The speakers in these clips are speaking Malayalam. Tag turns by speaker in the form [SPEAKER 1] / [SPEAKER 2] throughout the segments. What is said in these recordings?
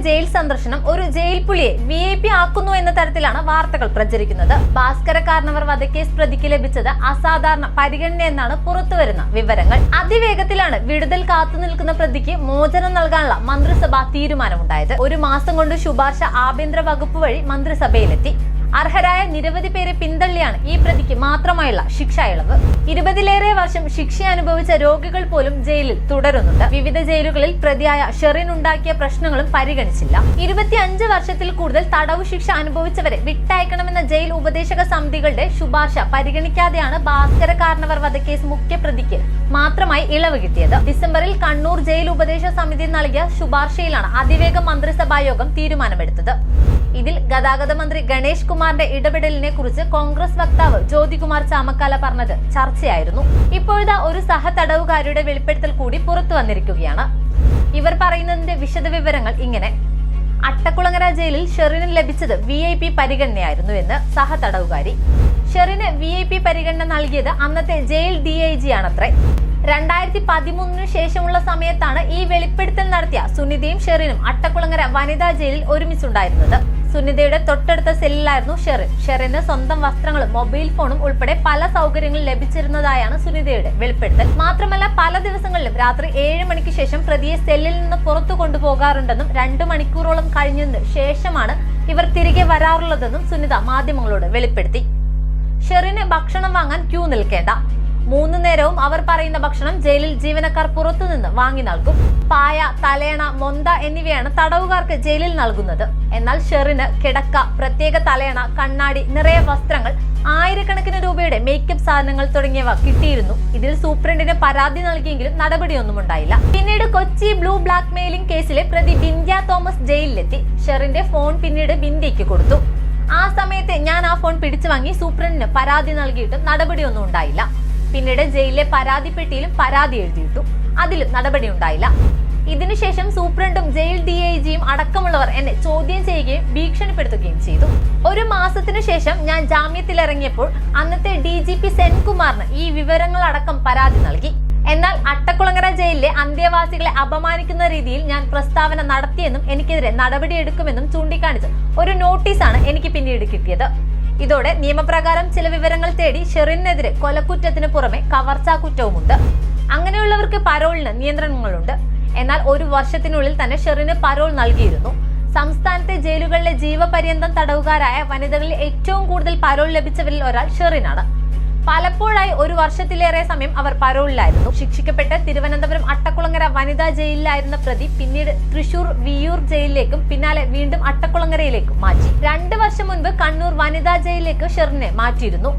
[SPEAKER 1] ജയിൽ സന്ദർശനം ഒരു ജയിൽ പുലിയെ VIP ആക്കുന്നു എന്ന തരത്തിലാണ് വാർത്തകൾ പ്രചരിക്കുന്നത്. ഭാസ്കര കാർണവർ വധക്കേസ് പ്രതിക്ക് ലഭിച്ചത് അസാധാരണ പരിഗണനയെന്നാണ് പുറത്തുവരുന്ന വിവരങ്ങൾ. അതിവേഗത്തിലാണ് വിടുതൽ കാത്തുനിൽക്കുന്ന പ്രതിക്ക് മോചനം നൽകാനുള്ള മന്ത്രിസഭാ തീരുമാനമുണ്ടായത്. ഒരു മാസം കൊണ്ട് ശുപാർശ ആഭ്യന്തര വകുപ്പ് വഴി മന്ത്രിസഭയിലെത്തി. അർഹരായ നിരവധി പേരെ പിന്തള്ളിയാണ് ഈ പ്രതിക്ക് മാത്രമായുള്ള ശിക്ഷാ ഇളവ്. 20ലേറെ വർഷം ശിക്ഷ അനുഭവിച്ച രോഗികൾ പോലും ജയിലിൽ തുടരുന്നുണ്ട്. വിവിധ ജയിലുകളിൽ പ്രതിയായ ഷെറിൻ ഉണ്ടാക്കിയ പ്രശ്നങ്ങളും പരിഗണിച്ചില്ല. 25 വർഷത്തിൽ കൂടുതൽ തടവു ശിക്ഷ അനുഭവിച്ചവരെ വിട്ടയക്കണമെന്ന ജയിൽ ഉപദേശക സമിതികളുടെ ശുപാർശ പരിഗണിക്കാതെയാണ് ഭാസ്കര കാർണവർ വധക്കേസ് മുഖ്യപ്രതിക്ക് മാത്രമായി ഇളവ് കിട്ടിയത്. ഡിസംബറിൽ കണ്ണൂർ ജയിൽ ഉപദേശ സമിതി നൽകിയ ശുപാർശയിലാണ് അതിവേഗ മന്ത്രിസഭാ യോഗം തീരുമാനമെടുത്തത്. ഇതിൽ ഗതാഗത മന്ത്രി ഗണേഷ് കുമാറിന്റെ ഇടപെടലിനെ കുറിച്ച് കോൺഗ്രസ് വക്താവ് ജ്യോതികുമാർ ചാമക്കാല പറഞ്ഞത് ചർച്ചയായിരുന്നു. ഇപ്പോഴത്തെ ഒരു സഹതടവുകാരുടെ വെളിപ്പെടുത്തൽ കൂടി പുറത്തു വന്നിരിക്കുകയാണ്. ഇവർ പറയുന്നതിന്റെ വിശദവിവരങ്ങൾ ഇങ്ങനെ: അട്ടക്കുളങ്ങര ജയിലിൽ ഷെറിന് ലഭിച്ചത് VIP പരിഗണനയായിരുന്നു എന്ന് സഹതടവുകാരി. ഷെറിന് VIP പരിഗണന നൽകിയത് അന്നത്തെ ജയിൽ DIG ആണത്രേ. 2013 ശേഷമുള്ള സമയത്താണ് ഈ വെളിപ്പെടുത്തൽ നടത്തിയ സുനിതയും ഷെറിനും അട്ടക്കുളങ്ങര വനിതാ ജയിലിൽ ഒരുമിച്ചുണ്ടായിരുന്നത്. സുനിതയുടെ തൊട്ടടുത്ത സെല്ലിലായിരുന്നു ഷെറിൻ. ഷെറിന് സ്വന്തം വസ്ത്രങ്ങളും മൊബൈൽ ഫോണും ഉൾപ്പെടെ പല സൗകര്യങ്ങളും ലഭിച്ചിരുന്നതായാണ് സുനിതയുടെ വെളിപ്പെടുത്തൽ. മാത്രമല്ല, പല ദിവസങ്ങളിലും രാത്രി 7 മണിക്ക് ശേഷം പ്രതിയെ സെല്ലിൽ നിന്ന് പുറത്തു കൊണ്ടുപോകാറുണ്ടെന്നും 2 മണിക്കൂറോളം കഴിഞ്ഞതിന് ശേഷമാണ് ഇവർ തിരികെ വരാറുള്ളതെന്നും സുനിത മാധ്യമങ്ങളോട് വെളിപ്പെടുത്തി. ഷെറിന് ഭക്ഷണം വാങ്ങാൻ ക്യൂ നിൽക്കേണ്ട. 3 നേരവും അവർ പറയുന്ന ഭക്ഷണം ജയിലിൽ ജീവനക്കാർ പുറത്തുനിന്ന് വാങ്ങി നൽകും. പായ, തലയണ, മൊന്ത എന്നിവയാണ് തടവുകാർക്ക് ജയിലിൽ നൽകുന്നത്. എന്നാൽ ഷെറിന് കിടക്ക, പ്രത്യേക തലയണ, കണ്ണാടി, നിറയെ വസ്ത്രങ്ങൾ, ആയിരക്കണക്കിന് രൂപയുടെ മേക്കപ്പ് സാധനങ്ങൾ തുടങ്ങിയവ കിട്ടിയിരുന്നു. ഇതിൽ സൂപ്രണ്ടിന് പരാതി നൽകിയെങ്കിലും നടപടിയൊന്നും ഉണ്ടായില്ല. പിന്നീട് കൊച്ചി ബ്ലൂ ബ്ലാക്ക് മെയിലിംഗ് കേസിലെ പ്രതി ബിന്ധ്യ തോമസ് ജയിലിലെത്തി. ഷെറിന്റെ ഫോൺ പിന്നീട് ബിന്ധ്യയ്ക്ക് കൊടുത്തു. ആ സമയത്ത് ഞാൻ ആ ഫോൺ പിടിച്ചു വാങ്ങി സൂപ്രണ്ടിന് പരാതി നൽകിയിട്ടും നടപടിയൊന്നും ഉണ്ടായില്ല. പിന്നീട് ജയിലിലെ പരാതി പെട്ടിയിലും പരാതി എഴുതിയിട്ടു. അതിലും നടപടി ഉണ്ടായില്ല. ഇതിനുശേഷം സൂപ്രണ്ടും ജയിൽ DIGയും അടക്കമുള്ളവർ എന്നെ ചോദ്യം ചെയ്യുകയും ഭീഷണിപ്പെടുത്തുകയും ചെയ്തു. 1 മാസത്തിനു ശേഷം ഞാൻ ജാമ്യത്തിലിറങ്ങിയപ്പോൾ അന്നത്തെ DGP സെൻകുമാറിന് ഈ വിവരങ്ങളടക്കം പരാതി നൽകി. എന്നാൽ അട്ടക്കുളങ്ങര ജയിലിലെ അന്തേവാസികളെ അപമാനിക്കുന്ന രീതിയിൽ ഞാൻ പ്രസ്താവന നടത്തിയെന്നും എനിക്കെതിരെ നടപടിയെടുക്കുമെന്നും ചൂണ്ടിക്കാണിച്ച് ഒരു നോട്ടീസാണ് എനിക്ക് പിന്നീട് കിട്ടിയത്. ഇതോടെ നിയമപ്രകാരം ചില വിവരങ്ങൾ തേടി ഷെറിനെതിരെ കൊലക്കുറ്റത്തിന് പുറമെ കവർച്ചാ കുറ്റവുമുണ്ട്. അങ്ങനെയുള്ളവർക്ക് പരോളിന് നിയന്ത്രണങ്ങളുണ്ട്. എന്നാൽ 1 വർഷത്തിനുള്ളിൽ തന്നെ ഷെറിന് പരോൾ നൽകിയിരുന്നു. സംസ്ഥാനത്തെ ജയിലുകളിലെ ജീവപര്യന്തം തടവുകാരായ വനിതകളിൽ ഏറ്റവും കൂടുതൽ പരോൾ ലഭിച്ചവരിൽ ഒരാൾ ഷെറിനാണ്. പലപ്പോഴായി 1 വർഷത്തിലേറെ സമയം അവർ പരോളിലായിരുന്നു. ശിക്ഷിക്കപ്പെട്ട് തിരുവനന്തപുരം അട്ടക്കുളങ്ങര വനിതാ ജയിലിലായിരുന്ന പ്രതി പിന്നീട് തൃശൂർ വിയ്യൂർ ജയിലിലേക്കും പിന്നാലെ വീണ്ടും അട്ടക്കുളങ്ങരയിലേക്കും മാറ്റി. 2 വർഷം മുൻപ് കണ്ണൂർ വനിതാ ജയിലിലേക്ക് ഷെറിനെ മാറ്റിയിരുന്നു.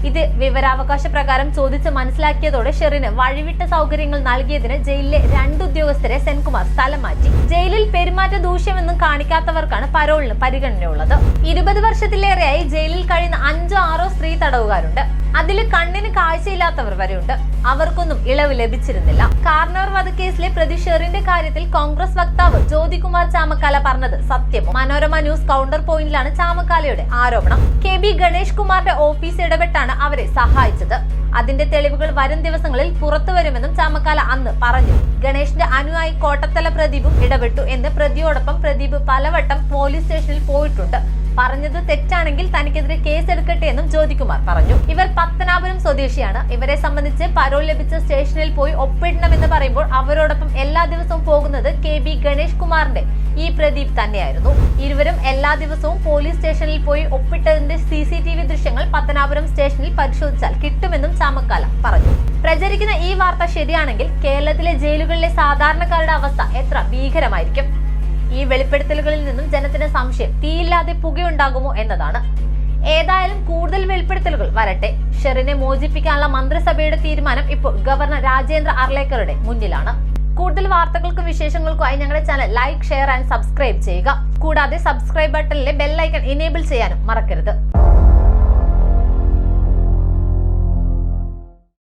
[SPEAKER 1] ഇത് വിവരാവകാശ പ്രകാരം ചോദിച്ച് മനസ്സിലാക്കിയതോടെ ഷെറിന് വഴിവിട്ട സൗകര്യങ്ങൾ നൽകിയതിന് ജയിലിലെ 2 ഉദ്യോഗസ്ഥരെ സെൻകുമാർ സ്ഥലം മാറ്റി. ജയിലിൽ പെരുമാറ്റ ദൂഷ്യമൊന്നും കാണിക്കാത്തവർക്കാണ് പരോളിന് പരിഗണനയുള്ളത്. 20 വർഷത്തിലേറെയായി ജയിലിൽ കഴിയുന്ന 5-6 സ്ത്രീ തടവുകാരുണ്ട്. അതിൽ കണ്ണിന് കാഴ്ചയില്ലാത്തവർ വരെയുണ്ട്. അവർക്കൊന്നും ഇളവ് ലഭിച്ചിരുന്നില്ല. കാർണവർ വധക്കേസിലെ പ്രതി ഷെറിന്റെ കാര്യത്തിൽ കോൺഗ്രസ് വക്താവ് ജ്യോതികുമാർ ചാമക്കാല പറഞ്ഞത് സത്യം. മനോരമ ന്യൂസ് കൗണ്ടർ പോയിന്റിലാണ് ചാമക്കാലയുടെ ആരോപണം. KB ഗണേഷ് കുമാറിന്റെ ഓഫീസ് ഇടപെട്ടാണ് അവരെ സഹായിച്ചത്. അതിന്റെ തെളിവുകൾ വരും ദിവസങ്ങളിൽ പുറത്തുവരുമെന്നും ചാമക്കാല അന്ന് പറഞ്ഞു. ഗണേഷിന്റെ അനുയായി കോട്ടത്തല പ്രദീപും ഇടപെട്ടു എന്ന് പ്രതിയോടൊപ്പം പ്രദീപ് പലവട്ടം പോലീസ് സ്റ്റേഷനിൽ പോയിട്ടുണ്ട്. പറഞ്ഞത് തെറ്റാണെങ്കിൽ തനിക്കെതിരെ കേസെടുക്കട്ടെ എന്നും ജ്യോതികുമാർ പറഞ്ഞു. ഇവർ പത്തനാപുരം സ്വദേശിയാണ്. ഇവരെ സംബന്ധിച്ച് പരോൾ ലഭിച്ച സ്റ്റേഷനിൽ പോയി ഒപ്പിടണമെന്ന് പറയുമ്പോൾ അവരോടൊപ്പം എല്ലാ ദിവസവും പോകുന്നത് KB ഗണേഷ് കുമാറിന്റെ ഈ പ്രദീപ് തന്നെയായിരുന്നു. ഇരുവരും എല്ലാ ദിവസവും പോലീസ് സ്റ്റേഷനിൽ പോയി ഒപ്പിട്ടതിന്റെ CCTV ദൃശ്യങ്ങൾ പത്തനാപുരം സ്റ്റേഷനിൽ പരിശോധിച്ചാൽ കിട്ടുമെന്നും ചാമക്കാല പറഞ്ഞു. പ്രചരിക്കുന്ന ഈ വാർത്ത ശരിയാണെങ്കിൽ കേരളത്തിലെ ജയിലുകളിലെ സാധാരണക്കാരുടെ അവസ്ഥ എത്ര ഭീകരമായിരിക്കും? ഈ വെളിപ്പെടുത്തലുകളിൽ നിന്നും ജനത്തിന് സംശയം തീയില്ലാതെ പുകയുണ്ടാകുമോ എന്നതാണ്. ഏതായാലും കൂടുതൽ വെളിപ്പെടുത്തലുകൾ വരട്ടെ. ഷെറിനെ മോചിപ്പിക്കാനുള്ള മന്ത്രിസഭയുടെ തീരുമാനം ഇപ്പോൾ ഗവർണർ രാജേന്ദ്ര അർലേക്കറുടെ മുന്നിലാണ്. കൂടുതൽ വാർത്തകൾക്കും വിശേഷങ്ങൾക്കുമായി ഞങ്ങളുടെ channel like, share and subscribe ചെയ്യുക. കൂടാതെ സബ്സ്ക്രൈബ് ബട്ടണിലെ ബെൽ ഐക്കൺ എനേബിൾ ചെയ്യാനും മറക്കരുത്.